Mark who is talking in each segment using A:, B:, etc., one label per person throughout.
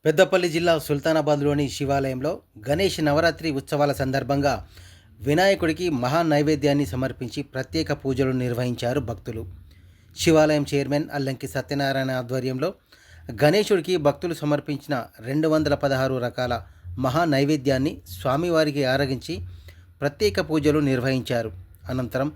A: పెద్దపల్లి జిల్లా సుల్తానాబాద్లోని శివాలయంలో గణేష్ నవరాత్రి ఉత్సవాల సందర్భంగా వినాయకుడికి మహా నైవేద్యాన్ని సమర్పించి ప్రత్యేక పూజలు నిర్వహించారు భక్తులు. శివాలయం చైర్మన్ అల్లంకి సత్యనారాయణ ఆధ్వర్యంలో గణేశుడికి భక్తులు సమర్పించిన 216 రకాల మహా నైవేద్యాన్ని స్వామివారికి ఆరగించి ప్రత్యేక పూజలు నిర్వహించారు. అనంతరం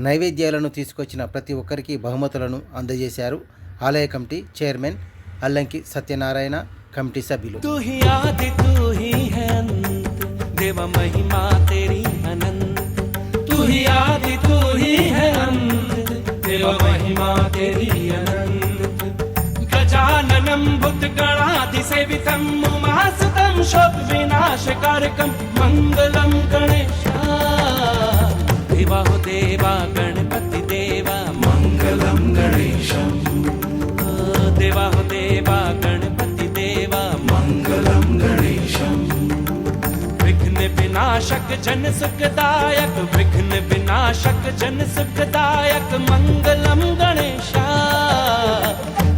A: నైవేద్యాలను తీసుకొచ్చిన ప్రతి ఒక్కరికి బహుమతులను అందజేశారు ఆలయ committee chairman Allanki Satyanarayana, committee సభ్యులు.
B: तू ही आदि तू ही है अंत, देव महिमा तेरी अनंत. तू ही आदि तू ही है अंत, देव महिमा तेरी अनंत. गजाननं भूतगणाधिसेवितं उमासुतं शोक विनाशकारकं मंगलं गणेशा. देवा हो देवा गणपति देवा मंगलं गणेशं. देवा हो देवा गणपति देवा मंगलम गणेशम. विघ्न विनाशक जन सुखदायक, विघ्न विनाशक जन सुखदायक मंगलम गणेशा.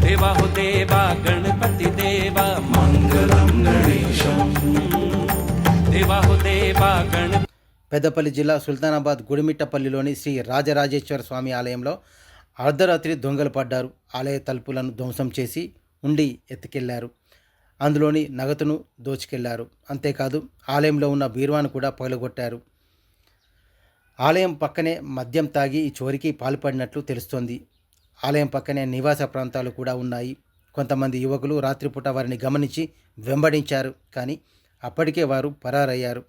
B: देवा हो देवा गणपति देवा मंगलम गणेशम. देवा हो देवा गण.
A: పెద్దపల్లి జిల్లా సుల్తానాబాద్ గుడిమిట్టపల్లిలోని శ్రీ రాజరాజేశ్వర స్వామి ఆలయంలో అర్ధరాత్రి దొంగలు పడ్డారు. ఆలయ తలుపులను ధ్వంసం చేసి ఉండి ఎత్తుకెళ్లారు. అందులోని నగదును దోచుకెళ్లారు. అంతేకాదు ఆలయంలో ఉన్న బీరువాను కూడా పగలగొట్టారు. ఆలయం పక్కనే మద్యం తాగి ఈ చోరీకి పాల్పడినట్లు తెలుస్తోంది. ఆలయం పక్కనే నివాస ప్రాంతాలు కూడా ఉన్నాయి. కొంతమంది యువకులు రాత్రిపూట వారిని గమనించి వెంబడించారు. కానీ అప్పటికే వారు పరారయ్యారు.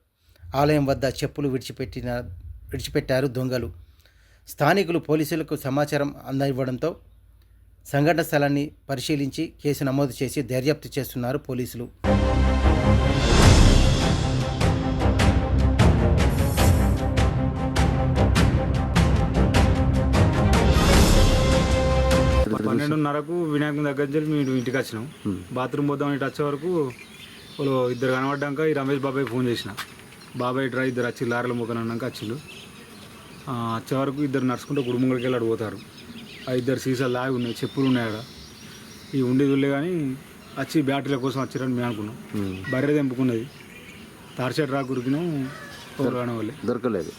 A: ఆలయం వద్ద చెప్పులు విడిచిపెట్టారు దొంగలు. స్థానికులు పోలీసులకు సమాచారం అందివ్వడంతో సంఘటన స్థలాన్ని పరిశీలించి కేసు నమోదు చేసి దర్యాప్తు చేస్తున్నారు పోలీసులు.
C: పన్నెండున్నరకు వినాయకుని దగ్గర నుంచి మేము ఇంటికి వచ్చినాం. బాత్రూమ్ పోద్దాం ఇటు వచ్చే వరకు వాళ్ళు ఇద్దరు కనబడ్డాక ఈ రమేష్ బాబాయ్ ఫోన్ చేసిన. బాబాయ్ ఇట్రా ఇద్దరు వచ్చి లారీల మొక్కను అన్నాక వచ్చిండు. వచ్చే వరకు ఇద్దరు నడుచుకుంటూ గుడిముంగడికి వెళ్ళి పోతారు. ఆ ఇద్దరు సీసాలు లాగి ఉన్నాయి, చెప్పులు ఉన్నాయి అక్కడ. ఈ ఉండేది వెళ్ళే కానీ వచ్చి బ్యాటరీల కోసం వచ్చారని మేము అనుకున్నాం. బర్రె తెంపుకున్నది తార్చెట్ రాకు ఉరికినాం. వాళ్ళే దొరకలేదు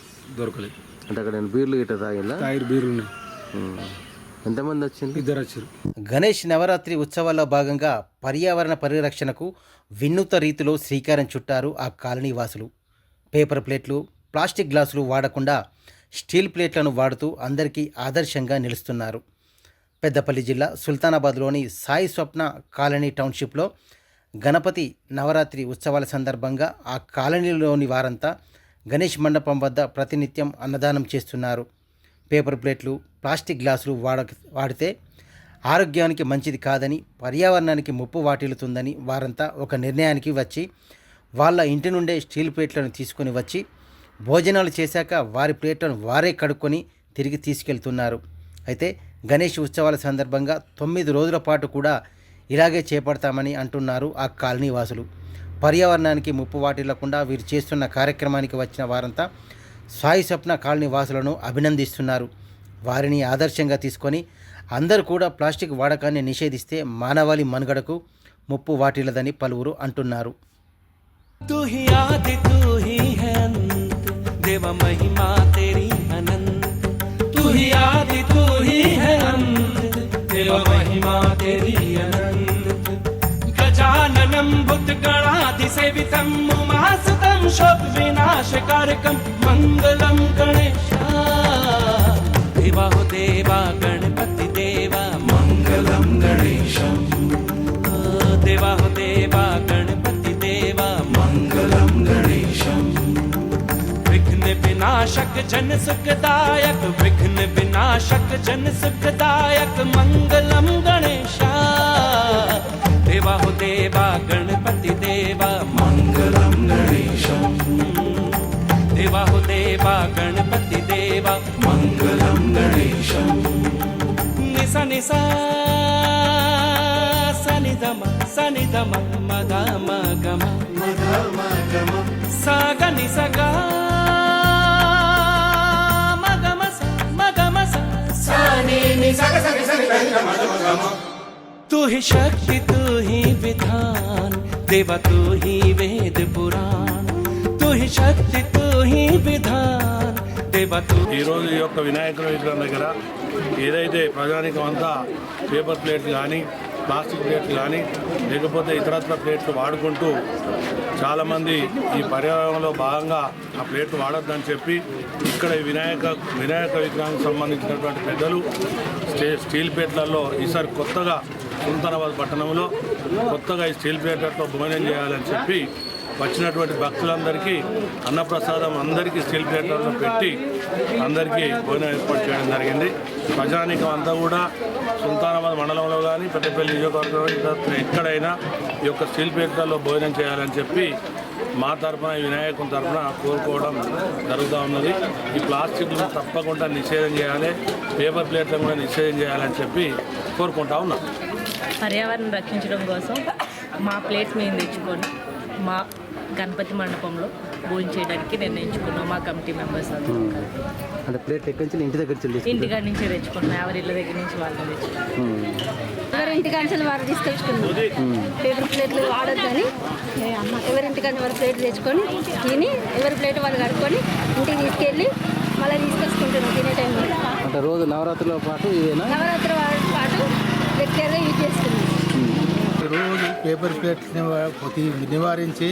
D: అంటే అక్కడ బీర్లు గిట్ట
C: తాగిరు బీర్లు ఉన్నాయి.
D: ఎంతమంది వచ్చింది?
C: ఇద్దరు వచ్చారు.
A: గణేష్ నవరాత్రి ఉత్సవాల్లో భాగంగా పర్యావరణ పరిరక్షణకు వినూత్న రీతిలో శ్రీకారం చుట్టారు ఆ కాలనీ వాసులు. పేపర్ ప్లేట్లు, ప్లాస్టిక్ గ్లాసులు వాడకుండా స్టీల్ ప్లేట్లను వాడుతూ అందరికీ ఆదర్శంగా నిలుస్తున్నారు. పెద్దపల్లి జిల్లా సుల్తానాబాద్లోని సాయి స్వప్న కాలనీ టౌన్షిప్లో గణపతి నవరాత్రి ఉత్సవాల సందర్భంగా ఆ కాలనీలోని వారంతా గణేష్ మండపం వద్ద ప్రతినిత్యం అన్నదానం చేస్తున్నారు. పేపర్ ప్లేట్లు, ప్లాస్టిక్ గ్లాసులు వాడితే ఆరోగ్యానికి మంచిది కాదని, పర్యావరణానికి ముప్పు వాటిల్లుతుందని వారంతా ఒక నిర్ణయానికి వచ్చి వాళ్ళ ఇంటి నుండే స్టీల్ ప్లేట్లను తీసుకొని వచ్చి భోజనాలు చేశాక వారి ప్లేట్లను వారే కడుక్కొని తిరిగి తీసుకెళ్తున్నారు. అయితే గణేష్ ఉత్సవాల సందర్భంగా 9 రోజుల పాటు కూడా ఇలాగే చేపడతామని అంటున్నారు ఆ కాలనీ వాసులు. పర్యావరణానికి ముప్పు వాటిల్లకుండా వీరు చేస్తున్న కార్యక్రమానికి వచ్చిన వారంతా సాయి స్వప్న కాలనీ వాసులను అభినందిస్తున్నారు. వారిని ఆదర్శంగా తీసుకొని అందరూ కూడా ప్లాస్టిక్ వాడకాన్ని నిషేధిస్తే మానవాళి మనుగడకు ముప్పు వాటిల్లదని పలువురు అంటున్నారు.
B: तू ही आदि तू ही है अंत, देव महिमा तेरी अनंत. तू ही आदि तू ही है अंत, देव महिमा तेरी अनंत. गजाननं भूतगणाधिसेवितं उमासुतं शोक विनाशकारकं मंगलं गणेशा. देवा हो देवा गणपति देवा मंगलं गणेशं. देवा हो देवा गणपति देवा मंगलम गणेशम. विघ्न विनाशक जन सुखदायक, विघ्न विनाशक जन सुखदायक मंगलम गणेशा. देवा हो देवा गणपति देवा मंगलम गणेशम. देवा हो देवा गणपति देवा मंगलम गणेशम. निसा निसा సని దమ మగ మగమ సగ ని సగ మగమ స సని ని సగ సని సని ద మగమ. तू ही शक्ति तू ही विधान देवा तू ही वेद पुराण तू ही शक्ति तू ही विधान देवा तू
E: ఈరోజు ఈ యొక్క వినాయకుడి విగ్రహం దగ్గర ఏదైతే ప్రజానికం అంతా పేపర్ ప్లేట్లు కానీ ప్లాస్టిక్ ప్లేట్లు కానీ లేకపోతే ఇతరత్ర ప్లేట్లు వాడుకుంటూ చాలామంది ఈ పర్యావరణంలో భాగంగా ఆ ప్లేట్లు వాడొద్దని చెప్పి ఇక్కడ ఈ వినాయక విగ్రహానికి సంబంధించినటువంటి పెద్దలు స్టీల్ ప్లేట్లలో ఈసారి కొత్తగా సుల్తానాబాద్ పట్టణంలో కొత్తగా ఈ స్టీల్ ప్లేట్లలో భోజనం చేయాలని చెప్పి వచ్చినటువంటి భక్తులందరికీ అన్నప్రసాదం అందరికీ స్టీల్ ప్లేట్లలో పెట్టి అందరికీ భోజనం ఏర్పాటు చేయడం జరిగింది. ప్రజానీకం అంతా కూడా సుల్తానాబాద్ మండలంలో కానీ పెద్దపల్లి నియోజకవర్గంలో ఎక్కడైనా ఈ యొక్క స్టీల్ ప్లేట్లలో భోజనం చేయాలని చెప్పి మా తరఫున వినాయకుని తరఫున కోరుకోవడం జరుగుతూ ఉన్నది. ఈ ప్లాస్టిక్ను తప్పకుండా నిషేధం చేయాలి, పేపర్ ప్లేట్లను కూడా నిషేధం చేయాలని చెప్పి కోరుకుంటా ఉన్నాం.
F: పర్యావరణం రక్షించడం కోసం మా ప్లేట్ మేము తెచ్చుకొని మా గణపతి మండపంలో భోజనం చేయడానికి నిర్ణయించుకున్నాం. మా కమిటీ మెంబర్స్
A: అంటే ప్లేట్ ఎక్కడి నుంచి ఇంటి దగ్గర
F: ఇంటికాడ నుంచి తెచ్చుకున్నాం, ఎవరి ఇళ్ళ దగ్గర నుంచి వాళ్ళు తెచ్చుకున్నాం.
G: ఎవరి ఇంటికాంచి వారు తీసుకొచ్చుకున్నాం. పేపర్ ప్లేట్లు వాడొద్దని ఎవరి ఇంటికాంచి వారు ప్లేట్లు తెచ్చుకొని తిని ఎవరి ప్లేట్ వాళ్ళు కడుక్కొని ఇంటికి తీసుకెళ్ళి మళ్ళీ తీసుకొచ్చుకుంటున్నాం తినే టైంలో.
A: అంటే రోజు నవరాత్రిలో పాటు ఇదేనా?
G: నవరాత్రి పాటు రెగ్యులర్గా యూజ్ చేస్తున్నాం.
H: రోజు పేపర్ ప్లేట్ని నివారించి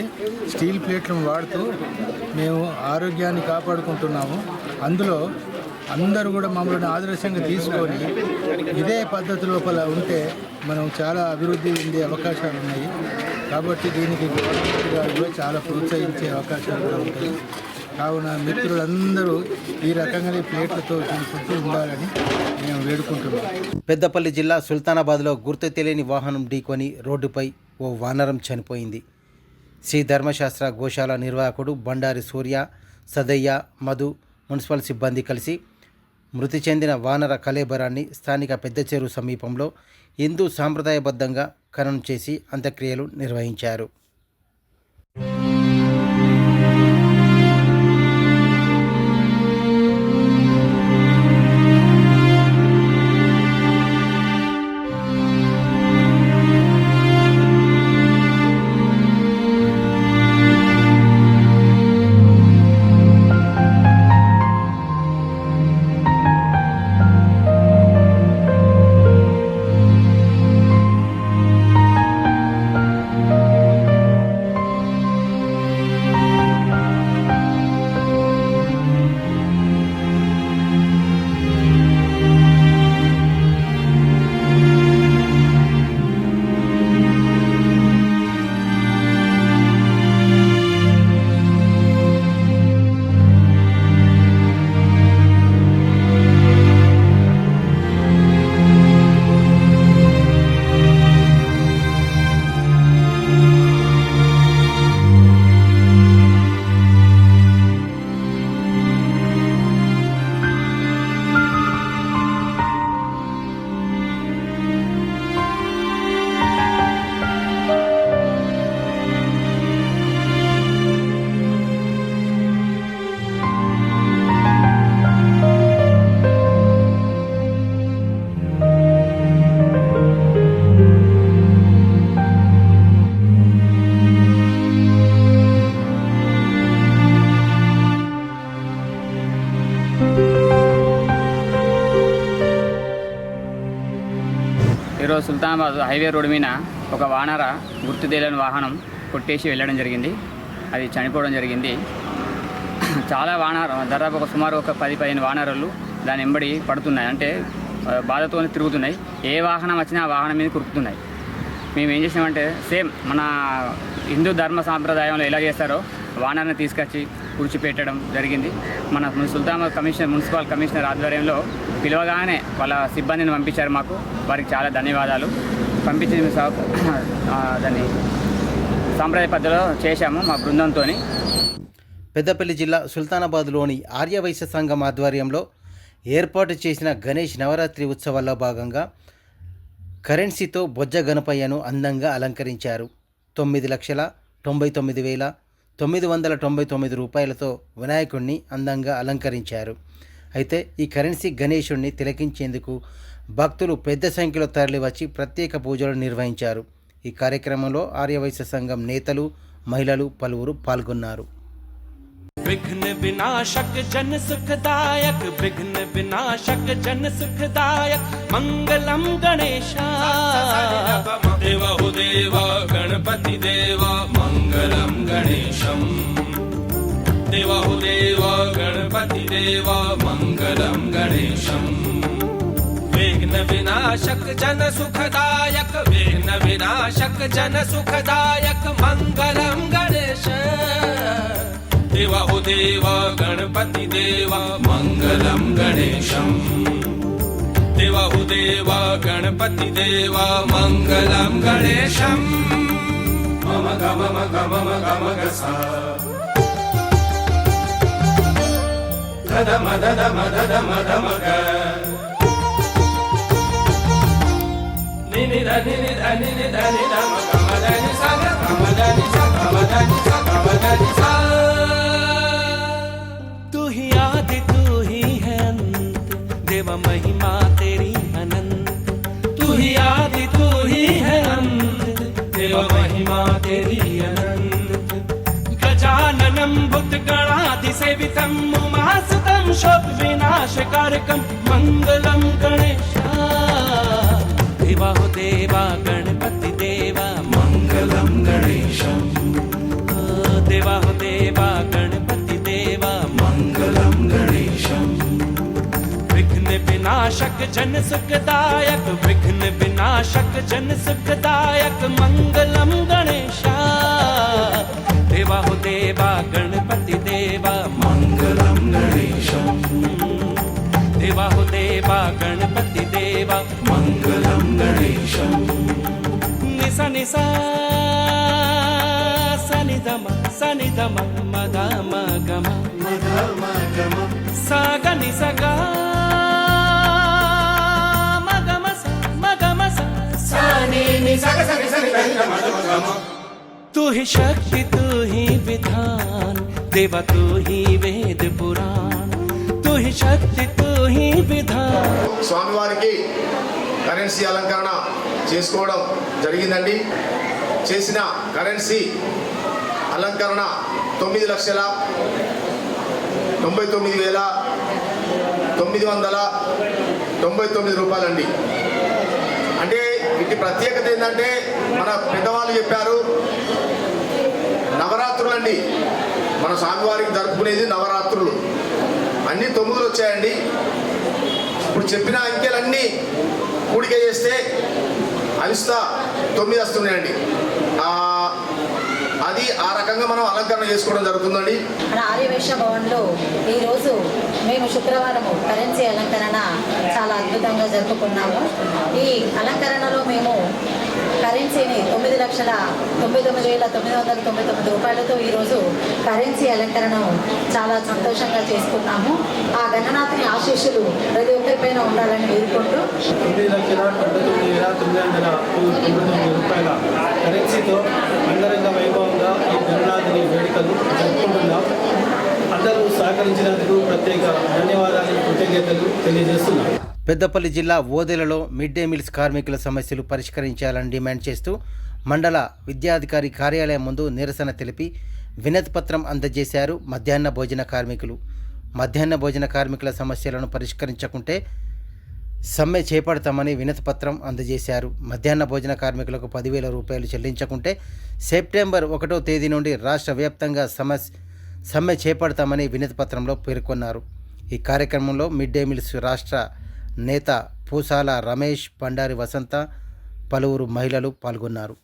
H: స్టీల్ ప్లేట్లను వాడుతూ మేము ఆరోగ్యాన్ని కాపాడుకుంటున్నాము. అందులో అందరూ కూడా మమ్మల్ని ఆదర్శంగా తీసుకొని ఇదే పద్ధతి లోపల ఉంటే మనం చాలా అభివృద్ధి ఉండే అవకాశాలు ఉన్నాయి. కాబట్టి దీనికి గవర్నమెంట్ గారు చాలా ప్రోత్సహించే అవకాశాలు కూడా ఉంటాయి. కావున మిత్రులందరూ ఈ రకంగా ప్లేట్లతో తినుకుంటూ ఉండాలని మేము వేడుకుంటున్నాం.
A: పెద్దపల్లి జిల్లా సుల్తానాబాద్లో గుర్తు తెలియని వాహనం ఢీకొని రోడ్డుపై ఓ వానరం చనిపోయింది. శ్రీ ధర్మశాస్త్ర గోశాల నిర్వాహకుడు బండారి సూర్య, సదయ్య, మధు, మున్సిపల్ సిబ్బంది కలిసి మృతి చెందిన వానర కళేబరాన్ని స్థానిక పెద్ద చెరువు సమీపంలో హిందూ సాంప్రదాయబద్ధంగా ఖననం చేసి అంత్యక్రియలు నిర్వహించారు.
I: ఈరోజు సుల్తానాబాద్ హైవే రోడ్డు మీద ఒక వానర గుర్తు తెలియని వాహనం కొట్టేసి వెళ్ళడం జరిగింది. అది చనిపోవడం జరిగింది. చాలా దాదాపు సుమారు ఒక 10-15 వానరాలు దాని వెంబడి పడుతున్నాయి. అంటే బాధతో తిరుగుతున్నాయి. ఏ వాహనం వచ్చినా ఆ వాహనం మీద కురుకుతున్నాయి. మేము ఏం చేసామంటే సేమ్ మన హిందూ ధర్మ సాంప్రదాయంలో ఎలా చేస్తారో వానర్ని తీసుకొచ్చి కూర్చిపెట్టడం జరిగింది. మన సుల్తానాబాద్ మున్సిపల్ కమిషనర్ ఆధ్వర్యంలో పిలవగానే వాళ్ళ సిబ్బందిని పంపించారు మాకు. వారికి చాలా ధన్యవాదాలు. పంపించి దాన్ని సాంప్రదాయ పద్ధతిలో చేశాము మా బృందంతో.
A: పెద్దపల్లి జిల్లా సుల్తానాబాద్లోని ఆర్యవైశ్య సంఘం ఆధ్వర్యంలో ఏర్పాటు చేసిన గణేష్ నవరాత్రి ఉత్సవాల్లో భాగంగా కరెన్సీతో బొజ్జ గణపయ్యను అందంగా అలంకరించారు. 9,99,999 రూపాయలతో వినాయకుడిని అందంగా అలంకరించారు. అయితే ఈ కరెన్సీ గణేశుడిని తిలకించేందుకు భక్తులు పెద్ద సంఖ్యలో తరలివచ్చి ప్రత్యేక పూజలు నిర్వహించారు. ఈ కార్యక్రమంలో ఆర్యవైశ్య సంఘం నేతలు, మహిళలు పలువురు పాల్గొన్నారు.
B: विघ्न विनाशक जन सुखदायक, विघ्न विनाशक जन सुखदायक, मंगलम गणेशा देवा हो देवा गणपति देवा, मंगलम गणेशम देवा हो देवा गणपति देवा, मंगलम गणेशम. विघ्न विनाशक जन सुखदायक, विघ्न विनाशक जन सुखदायक, मंगलम गणेश देवा हो देवा गणपति देवा, मंगलम गणेशम देवा हो देवा गणपति देवा, मंगलम गणेशम. मम गम गम गम गसा दम दम दम दम ग नि नि ध नि ध नि ध म गम ध नि सा गम ध नि सा गम ध नि सा गम ध नि सा. तू ही आदि तू ही है अंत, देवा महिमा तेरी अनंत. तू ही आदि तू ही है अंत, देवा महिमा तेरी अनंत. गजाननं भूतगणाधिसेवितं उमासुतं शोक विनाशकारकं, मंगलम गणेशा देवा हो देवा गणपति देवा, मंगलम गणेशम देवा हो देवा गणपति देवा, मंगलम गणेशम. विघ्न विनाशक जन सुखदायक, विघ्न विनाशक जन सुखदायक, मंगलम गणेशा देवा हो देवा गणपति देवा, मंगलम गणेशम देवा हो देवा गणपति देवा, मंगलम गणेशम. निसा निसा सनि दम मद म गम सा ग नि सा ग म गम सा सा नि नि सा ग सा नि सा नि ध नि ध म द म गम. तू ही शक्ति तू ही विधान, देवा तू ही वेद पुराण. तू ही शक्ति तू ही विधान.
J: స్వామివారికి కరెన్సీ అలంకరణ చేసుకోవడం జరిగిందండి. చేసిన కరెన్సీ అలంకరణ 9,99,999 రూపాయలండి. అంటే వీటి ప్రత్యేకత ఏంటంటే మన పెద్దవాళ్ళు చెప్పారు, నవరాత్రులు అండి. మన స్వామివారికి జరుపుకునేది నవరాత్రులు. అన్నీ 9 వచ్చాయండి. ఇప్పుడు చెప్పిన అంకెలన్నీ కూడిక చేస్తే అవిస్తా 9 వస్తున్నాయండి. అది ఆ రకంగా మనం అలంకరణ చేసుకోవడం జరుగుతుందండి.
K: మన ఆర్యవైశ్య భవన్లో ఈరోజు మేము శుక్రవారం కరెన్సీ అలంకరణ చాలా అద్భుతంగా జరుపుకున్నాము. ఈ అలంకరణలో మేము కరెన్సీని 9,99,999 రూపాయలతో ఈరోజు కరెన్సీ అలంకరణ చాలా సంతోషంగా చేసుకున్నాము. ఆ గణనాథుని ఆశీస్సులు ప్రతి ఒక్కరిపైన ఉండాలని వేడుకుంటూ
L: 9,99,999 రూపాయల కరెన్సీతో అంగరంగ వైభవంగా ఈ గణనాథుని వేడుకలు జరుపుకుంటున్నాం. అందరూ సహకరించినందుకు ప్రత్యేక ధన్యవాదాలు, కృతజ్ఞతలు తెలియజేస్తున్నాం.
A: పెద్దపల్లి జిల్లా ఓదెలలో మిడ్ డే మీల్స్ కార్మికుల సమస్యలు పరిష్కరించాలని డిమాండ్ చేస్తూ మండల విద్యాధికారి కార్యాలయం ముందు నిరసన తెలిపి వినతిపత్రం అందజేశారు మధ్యాహ్న భోజన కార్మికులు. మధ్యాహ్న భోజన కార్మికుల సమస్యలను పరిష్కరించకుంటే సమ్మె చేపడతామని వినతిపత్రం అందజేశారు. మధ్యాహ్న భోజన కార్మికులకు 10,000 రూపాయలు చెల్లించకుంటే సెప్టెంబర్ 1వ తేదీ నుండి రాష్ట్ర వ్యాప్తంగా సమ్మె చేపడతామని వినతిపత్రంలో పేర్కొన్నారు. ఈ కార్యక్రమంలో మిడ్ డే మీల్స్ రాష్ట్ర నేత పూసాల రమేష్, బండారి వసంత, పలువురు మహిళలు పాల్గొన్నారు.